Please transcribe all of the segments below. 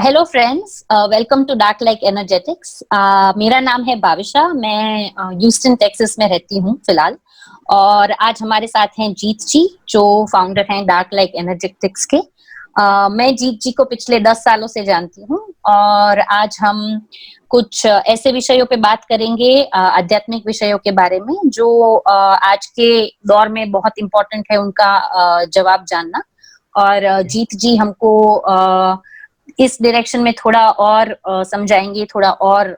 Hello friends, welcome to dark like energetics. मेरा नाम है भाविशा। मैं ह्यूस्टन टेक्सास में रहती हूँ फिलहाल। और आज हमारे साथ हैं जीत जी, जो फाउंडर हैं डार्क लाइक एनर्जेटिक्स के। मैं जीत जी को पिछले 10 सालों से जानती हूँ और आज हम कुछ ऐसे विषयों पे बात करेंगे, आध्यात्मिक विषयों के बारे में, जो आज के दौर में बहुत इम्पोर्टेंट है उनका जवाब जानना। और जीत जी हमको इस डायरेक्शन में थोड़ा और समझाएंगे, थोड़ा और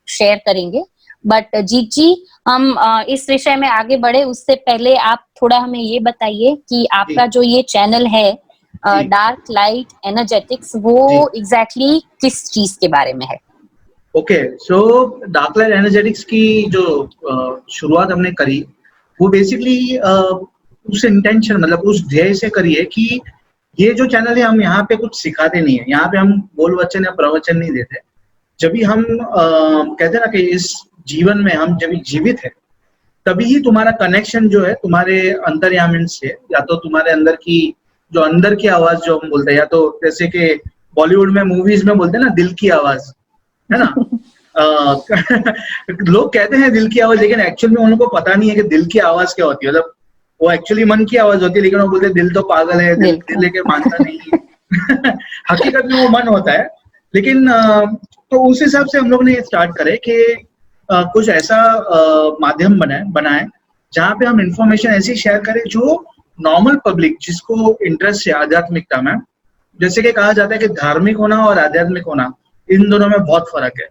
शेयर करेंगे। बट जीत जी, हम इस विषय में आगे बढ़े उससे पहले आप थोड़ा हमें ये बताइए कि आपका जो ये चैनल है डार्क लाइट एनर्जेटिक्स, वो एग्जैक्टली किस चीज के बारे में है? Okay, so dark light energetics की जो शुरुआत हमने करी वो बेसिकली उस इंटेंशन, मतलब उस ध्येय से करी है कि ये जो चैनल है हम यहाँ पे कुछ सिखाते नहीं है, यहाँ पे हम बोल वचन या प्रवचन नहीं देते। जब भी हम कहते हैं ना कि इस जीवन में हम जब जीवित है तभी ही तुम्हारा कनेक्शन जो है तुम्हारे अंतर्यामी से, या तो तुम्हारे अंदर की जो अंदर की आवाज जो हम बोलते हैं, या तो जैसे कि बॉलीवुड में मूवीज में बोलते हैं ना दिल की आवाज, है ना। लोग कहते हैं दिल की आवाज, लेकिन एक्चुअल में उनको पता नहीं है कि दिल की आवाज क्या होती है। मतलब वो एक्चुअली मन की आवाज होती है, लेकिन वो बोलते हैं दिल तो पागल है, दिल लेके मानता नहीं। हकीकत में वो मन होता है। लेकिन तो उस हिसाब से हम लोग ने स्टार्ट करे कि कुछ ऐसा माध्यम बनाए जहाँ पे हम इंफॉर्मेशन ऐसी शेयर करें जो नॉर्मल पब्लिक जिसको इंटरेस्ट है आध्यात्मिकता में। जैसे कि कहा जाता है कि धार्मिक होना और आध्यात्मिक होना, इन दोनों में बहुत फर्क है।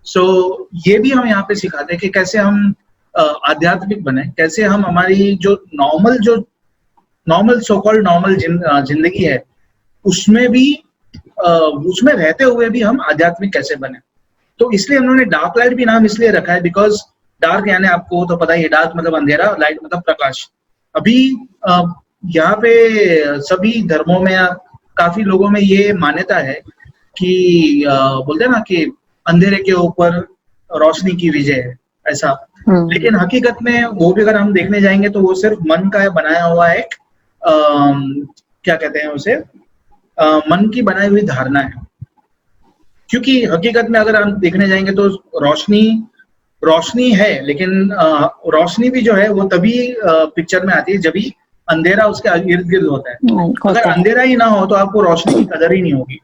सो ये भी हम यहाँ पे सिखाते हैं कि कैसे हम आध्यात्मिक बने, कैसे हम हमारी जो नॉर्मल सो कॉल्ड नॉर्मल जिंदगी है उसमें भी उसमें रहते हुए भी हम आध्यात्मिक कैसे बने। तो इसलिए उन्होंने डार्क लाइट भी नाम इसलिए रखा है बिकॉज डार्क यानी आपको तो पता ही है, डार्क मतलब अंधेरा, लाइट मतलब प्रकाश। अभी यहाँ पे सभी धर्मों में काफी लोगों में ये मान्यता है कि बोलते हैं ना कि अंधेरे के ऊपर रोशनी की विजय है, ऐसा। लेकिन हकीकत में वो भी अगर हम देखने जाएंगे तो वो सिर्फ मन का बनाया हुआ एक क्या कहते हैं उसे, मन की बनाई हुई धारणा है। क्योंकि हकीकत में अगर हम देखने जाएंगे तो रोशनी है, लेकिन रोशनी भी जो है वो तभी पिक्चर में आती है जब भी अंधेरा उसके इर्द गिर्द होता है। अगर अंधेरा ही ना हो तो आपको रोशनी की कदर ही नहीं होगी,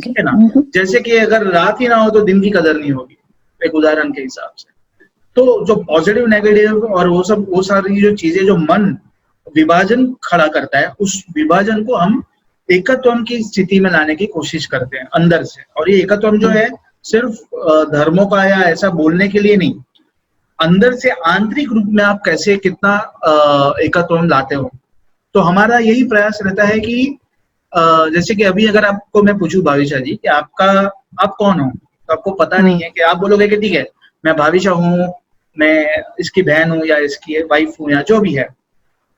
है ना। जैसे कि अगर रात ही ना हो तो दिन की कदर नहीं होगी, एक उदाहरण के हिसाब से। तो जो पॉजिटिव नेगेटिव और वो सारी जो चीजें जो मन विभाजन खड़ा करता है, उस विभाजन को हम एकत्व की स्थिति में लाने की कोशिश करते हैं अंदर से। और ये एकत्व जो है सिर्फ धर्मों का या ऐसा बोलने के लिए नहीं, अंदर से आंतरिक रूप में आप कैसे कितना एकत्व लाते हो। तो हमारा यही प्रयास रहता है कि जैसे कि अभी अगर आपको मैं पूछूं भाविशा जी कि आप कौन हो, तो आपको पता नहीं है कि आप बोलोगे कि ठीक है मैं भाविशा हूँ, मैं इसकी बहन हूँ या इसकी वाइफ हूँ या जो भी है,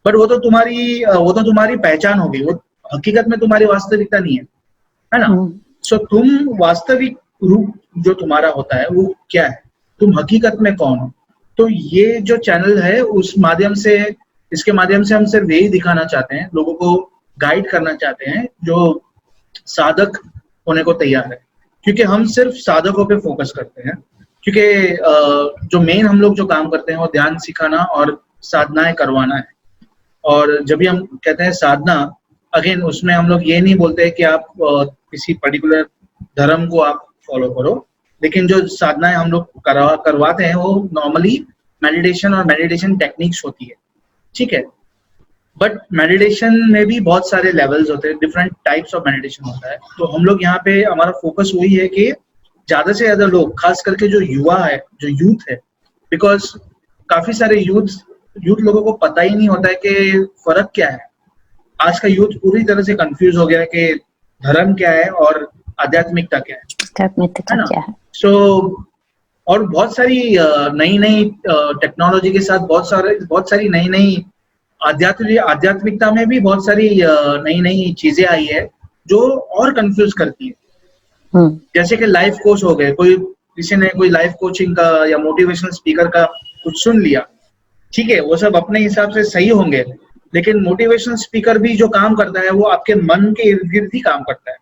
बट वो तो तुम्हारी पहचान होगी, वो हकीकत में तुम्हारी वास्तविकता नहीं है ना। सो तुम वास्तविक रूप जो तुम्हारा होता है वो क्या है, तुम हकीकत में कौन हो। तो ये जो चैनल है इसके माध्यम से हम सिर्फ यही दिखाना चाहते हैं, लोगों को गाइड करना चाहते हैं जो साधक होने को तैयार है। क्योंकि हम सिर्फ साधकों पे फोकस करते हैं, क्योंकि जो मेन हम लोग जो काम करते हैं वो ध्यान सिखाना और साधनाएं करवाना है। और जब भी हम कहते हैं साधना, अगेन उसमें हम लोग ये नहीं बोलते कि आप किसी पर्टिकुलर धर्म को आप फॉलो करो, लेकिन जो साधनाएं हम लोग करवाते हैं वो नॉर्मली मेडिटेशन और मेडिटेशन टेक्निक्स होती है, ठीक है। बट मेडिटेशन में भी बहुत सारे लेवल्स होते हैं, डिफरेंट टाइप्स ऑफ मेडिटेशन होता है। तो हम लोग यहाँ पे हमारा फोकस वही है कि ज्यादा से ज्यादा लोग, खास करके जो युवा है, जो यूथ है, बिकॉज काफी सारे यूथ लोगों को पता ही नहीं होता है कि फर्क क्या है। आज का यूथ पूरी तरह से कंफ्यूज हो गया है कि धर्म क्या है और आध्यात्मिकता क्या है ना। सो और बहुत सारी नई टेक्नोलॉजी के साथ बहुत सारी नई आध्यात्मिकता में भी बहुत सारी नई चीजें आई है जो और कंफ्यूज करती है। जैसे कि लाइफ कोच हो गए, किसी ने कोई लाइफ कोचिंग का या मोटिवेशनल स्पीकर का कुछ सुन लिया, ठीक है, वो सब अपने हिसाब से सही होंगे, लेकिन मोटिवेशनल स्पीकर भी जो काम करता है वो आपके मन के इर्द गिर्द ही काम करता है।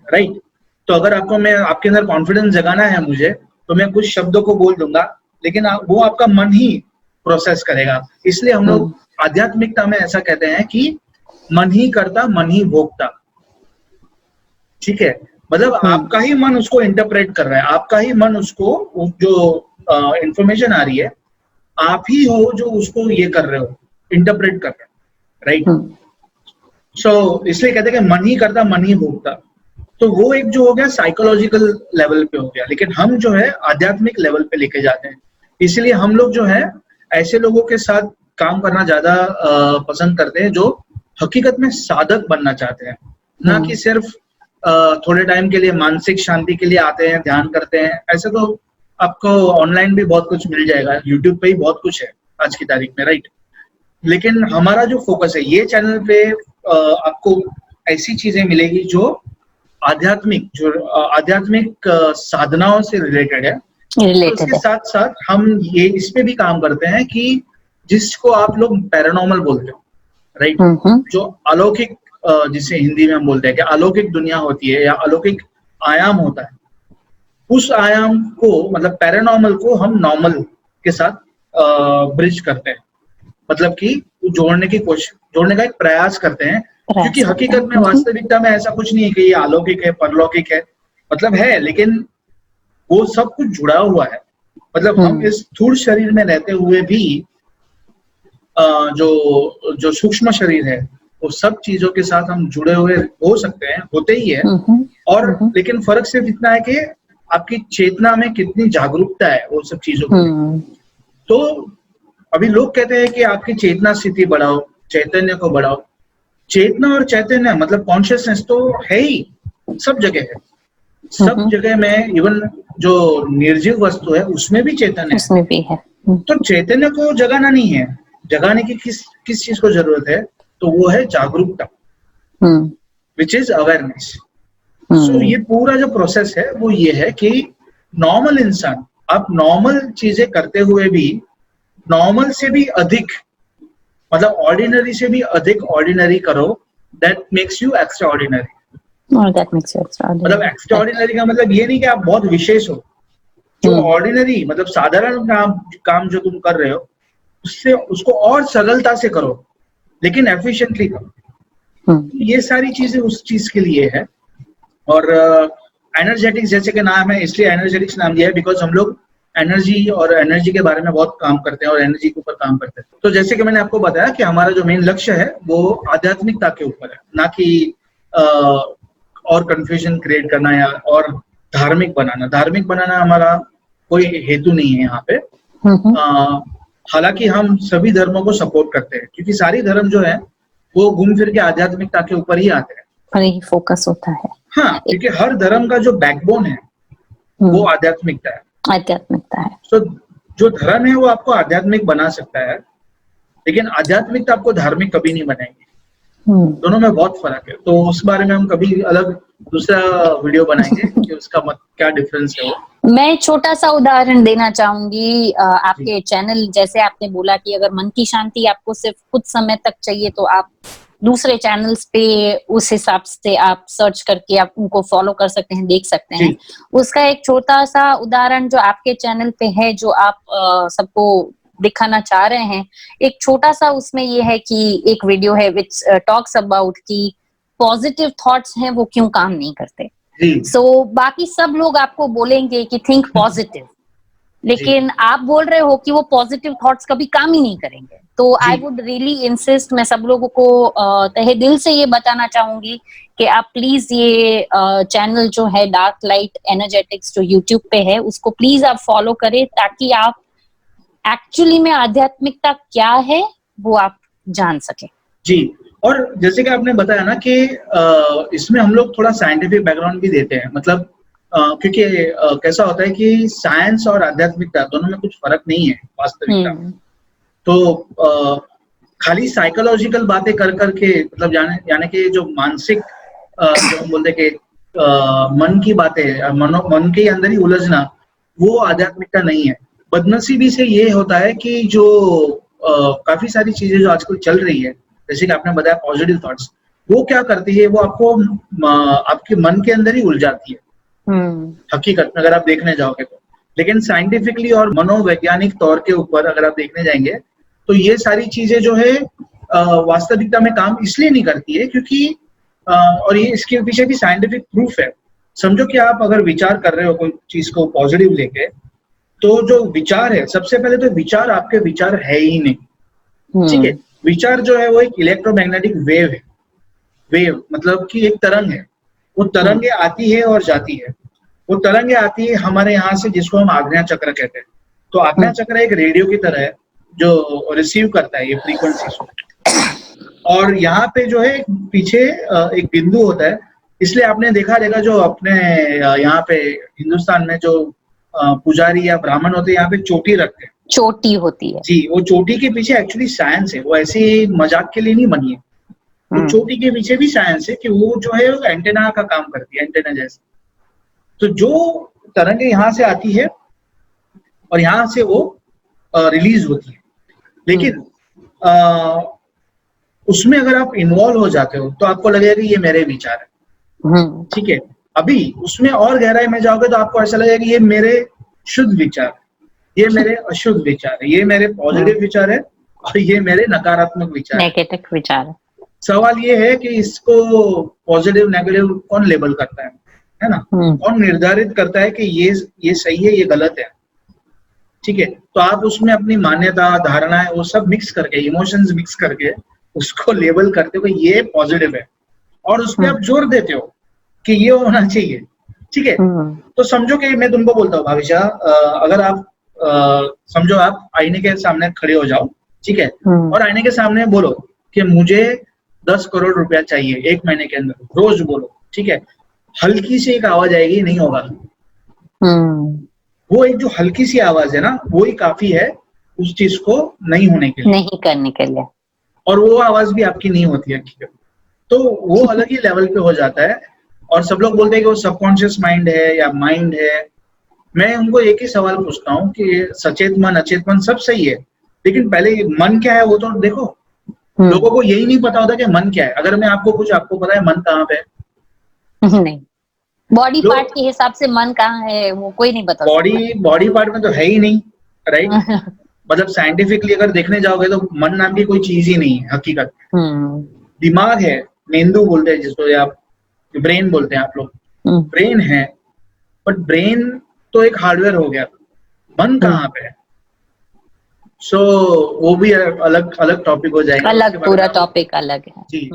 राइट। तो अगर आपको मैं आपके अंदर कॉन्फिडेंस जगाना है मुझे, तो मैं कुछ शब्दों को बोल दूंगा, लेकिन वो आपका मन ही प्रोसेस करेगा। इसलिए हम लोग आध्यात्मिकता में ऐसा कहते हैं कि मन ही करता मन ही भोगता। ठीक है, मतलब आपका ही मन उसको इंटरप्रेट कर रहा है, आपका ही मन उसको जो इंफॉर्मेशन आ रही है, आप ही हो जो उसको ये कर रहे हो, इंटरप्रेट कर रहे हो, राइट। सो इसलिए कहते हैं कि मन ही करता मन ही भोगता। तो वो एक जो हो गया साइकोलॉजिकल लेवल पे हो गया, लेकिन हम जो है आध्यात्मिक लेवल पे लेके जाते हैं। इसलिए हम लोग जो है ऐसे लोगों के साथ काम करना ज्यादा पसंद करते हैं जो हकीकत में साधक बनना चाहते हैं, ना कि सिर्फ थोड़े टाइम के लिए मानसिक शांति के लिए आते हैं, ध्यान करते हैं। ऐसे तो आपको ऑनलाइन भी बहुत कुछ मिल जाएगा, यूट्यूब पे ही बहुत कुछ है आज की तारीख में, राइट। लेकिन हमारा जो फोकस है ये चैनल पे आपको ऐसी चीजें मिलेगी जो आध्यात्मिक साधनाओं से रिलेटेड है। तो उसके साथ साथ हम ये इस पे भी काम करते हैं कि जिसको आप लोग पैरानॉर्मल बोलते हो, राइट, जो अलौकिक, जिसे हिंदी में हम बोलते हैं कि अलौकिक दुनिया होती है या अलौकिक आयाम होता है, उस आयाम को मतलब पैरानॉर्मल को हम नॉर्मल के साथ ब्रिज करते हैं, मतलब कि जोड़ने का एक प्रयास करते हैं। क्योंकि हकीकत में वास्तविकता में ऐसा कुछ नहीं है कि ये अलौकिक है परलौकिक है, मतलब है, लेकिन वो सब कुछ जुड़ा हुआ है। मतलब हम इस स्थूल शरीर में रहते हुए भी जो सूक्ष्म शरीर है वो सब चीजों के साथ हम जुड़े हुए हो सकते हैं, होते ही है। और लेकिन फर्क सिर्फ इतना है कि आपकी चेतना में कितनी जागरूकता है वो सब चीजों की। तो अभी लोग कहते हैं कि आपकी चेतना स्थिति बढ़ाओ, चैतन्य को बढ़ाओ। चेतना और चैतन्य मतलब कॉन्शियसनेस तो है ही, सब जगह है, सब जगह में। इवन जो निर्जीव वस्तु है उसमें भी चैतन्य उसमें भी है। तो चैतन्य को जगाना नहीं है, जगाने की किस चीज को जरूरत है, तो वो है जागरूकता, विच इज अवेयरनेस। सो ये पूरा जो प्रोसेस है वो ये है कि नॉर्मल इंसान, आप नॉर्मल चीजें करते हुए भी नॉर्मल से भी अधिक, मतलब ऑर्डिनरी से भी अधिक ऑर्डिनरी करो, that makes you extra ordinary. मतलब एक्स्ट्रा ऑर्डिनरी का मतलब ये नहीं कि आप बहुत विशेष हो, जो ऑर्डिनरी मतलब साधारण काम जो तुम कर रहे हो उससे उसको और सरलता से करो, लेकिन एफिशिएंटली करो। ये सारी चीजें उस चीज के लिए है। और एनर्जेटिक्स जैसे कि नाम है, इसलिए एनर्जेटिक्स नाम दिया है बिकॉज हम लोग एनर्जी और एनर्जी के बारे में बहुत काम करते हैं और एनर्जी के ऊपर काम करते हैं। तो जैसे कि मैंने आपको बताया कि हमारा जो मेन लक्ष्य है वो आध्यात्मिकता के ऊपर है, ना कि और कंफ्यूजन क्रिएट करना या और धार्मिक बनाना हमारा कोई हेतु नहीं है यहाँ पे। हालांकि हम सभी धर्मों को सपोर्ट करते हैं, क्योंकि सारी धर्म जो है वो घूम फिर के आध्यात्मिकता के ऊपर ही आते हैं, पर ही फोकस होता है। हाँ, क्योंकि हर धर्म का जो बैकबोन है वो आध्यात्मिकता है। तो जो धर्म है वो आपको आध्यात्मिक बना सकता है, लेकिन आध्यात्मिकता आपको धार्मिक कभी नहीं बनाएगी। दोनों में बहुत फर्क है। तो उस बारे में हम कभी अलग दूसरा वीडियो बनाएंगे कि उसका क्या डिफरेंस है वो। मैं छोटा सा उदाहरण देना चाहूंगी आपके चैनल, जैसे आपने बोला कि अगर मन की शांति आपको सिर्फ कुछ समय तक चाहिए तो आप दूसरे चैनल्स पे उस हिसाब से आप सर्च करके आप उनको फॉलो कर सकते हैं, देख सकते हैं। उसका एक छोटा सा उदाहरण जो आपके चैनल पे है, जो आप सबको दिखाना चाह रहे हैं, एक छोटा सा उसमें ये है कि एक वीडियो है विच टॉक्स अबाउट कि पॉजिटिव थॉट्स हैं वो क्यों काम नहीं करते। सो बाकी सब लोग आपको बोलेंगे कि थिंक पॉजिटिव, लेकिन आप बोल रहे हो कि वो पॉजिटिव थॉट्स कभी काम ही नहीं करेंगे। तो आई वुड रियली इंसिस्ट, मैं सब लोगों को तहे दिल से ये बताना चाहूंगी कि आप प्लीज ये चैनल जो है डार्क लाइट एनर्जेटिक्स जो यूट्यूब पे है उसको प्लीज आप फॉलो करें, ताकि आप एक्चुअली में आध्यात्मिकता क्या है वो आप जान सके। जी, और जैसे कि आपने बताया ना कि इसमें हम लोग थोड़ा साइंटिफिक बैकग्राउंड भी देते हैं, मतलब क्योंकि कैसा होता है कि साइंस और आध्यात्मिकता दोनों में कुछ फर्क नहीं है वास्तविकता। तो खाली साइकोलॉजिकल बातें कर करके, मतलब यानी कि जो मानसिक जो हम बोलते कि मन की बातें, मन के अंदर ही उलझना, वो आध्यात्मिकता नहीं है। बदनसीबी से ये होता है कि जो काफी सारी चीजें जो आजकल चल रही है, जैसे कि आपने बताया पॉजिटिव थॉट्स, वो क्या करती है, वो आपको आपके मन के अंदर ही उलझाती है हकीकत में, अगर आप देखने जाओगे तो। लेकिन साइंटिफिकली और मनोवैज्ञानिक तौर के ऊपर अगर आप देखने जाएंगे तो ये सारी चीजें जो है वास्तविकता में काम इसलिए नहीं करती है क्योंकि और ये इसके पीछे भी साइंटिफिक प्रूफ है। समझो कि आप अगर विचार कर रहे हो कोई चीज को पॉजिटिव लेके, तो जो विचार है, सबसे पहले तो विचार आपके विचार है ही नहीं, ठीक है। विचार जो है वो एक इलेक्ट्रोमैग्नेटिक वेव है। वेव मतलब कि एक तरंग है, वो तरंगे आती है और जाती है। वो तरंगे आती है हमारे यहाँ से, जिसको हम आज्ञा चक्र कहते हैं। तो आज्ञा चक्र एक रेडियो की तरह है जो रिसीव करता है ये फ्रीक्वेंसी, और यहाँ पे जो है पीछे एक बिंदु होता है। इसलिए आपने देखा रहेगा जो अपने यहाँ पे हिंदुस्तान में जो पुजारी या ब्राह्मण होते हैं, यहाँ पे चोटी रखते हैं, चोटी होती है जी। वो चोटी के पीछे एक्चुअली साइंस है, वो ऐसे मजाक के लिए नहीं बनी है। वो चोटी के पीछे भी साइंस है कि वो जो है एंटेना का काम करती है, एंटेना जैसे। तो जो तरंगे यहाँ से आती है और यहाँ से वो रिलीज होती है, लेकिन उसमें अगर आप इन्वॉल्व हो जाते हो तो आपको लगेगा कि ये मेरे विचार है, ठीक है। अभी उसमें और गहराई में जाओगे तो आपको ऐसा लगेगा कि ये मेरे शुद्ध विचार है, ये मेरे अशुद्ध विचार है, ये मेरे पॉजिटिव विचार है और ये मेरे नकारात्मक विचार, नेगेटिव विचार है। सवाल ये है कि इसको पॉजिटिव नेगेटिव कौन लेबल करता है ना? कौन निर्धारित करता है कि ये सही है, ये गलत है, ठीक है। तो आप उसमें अपनी मान्यता, धारणाएं, वो सब मिक्स करके, इमोशंस मिक्स करके उसको लेबल करते हो कि ये पॉजिटिव है, और उसमें आप जोर देते हो कि ये होना चाहिए, ठीक है। तो समझो कि मैं तुमको बोलता हूँ भाविशा, अगर आप समझो आप आईने के सामने खड़े हो जाओ, ठीक है, और आईने के सामने बोलो कि मुझे 10 करोड़ रुपया चाहिए 1 महीने के अंदर, रोज बोलो, ठीक है। हल्की सी एक आवाज आएगी, नहीं होगा। वो एक जो हल्की सी आवाज है ना, वो ही काफी है उस चीज को नहीं होने के लिए, नहीं करने के लिए, और वो आवाज भी आपकी नहीं होती है, ठीक है। तो वो अलग ही लेवल पे हो जाता है। और सब लोग बोलते हैं कि वो सबकॉन्शियस माइंड है या माइंड है। मैं उनको एक ही सवाल पूछता हूँ कि सचेत मन, अचेत मन सब सही है, लेकिन पहले मन क्या है वो तो देखो। लोगों को यही नहीं पता होता कि मन क्या है। अगर मैं आपको कुछ, आपको पता है मन कहाँ पे है? नहीं, बॉडी पार्ट के हिसाब से मन कहाँ है वो कोई नहीं बता। बॉडी पार्ट में तो है ही नहीं, राइट। मतलब साइंटिफिकली अगर देखने जाओगे तो मन नाम की कोई चीज ही नहीं है हकीकत में। दिमाग है, मेंदू बोलते हैं जिसको, या ब्रेन बोलते हैं आप लोग, ब्रेन है, बट ब्रेन तो एक हार्डवेयर हो गया, मन कहाँ पे है? सो वो भी अलग अलग टॉपिक हो जाएगा, अलग, पूरा टॉपिक अलग है जी।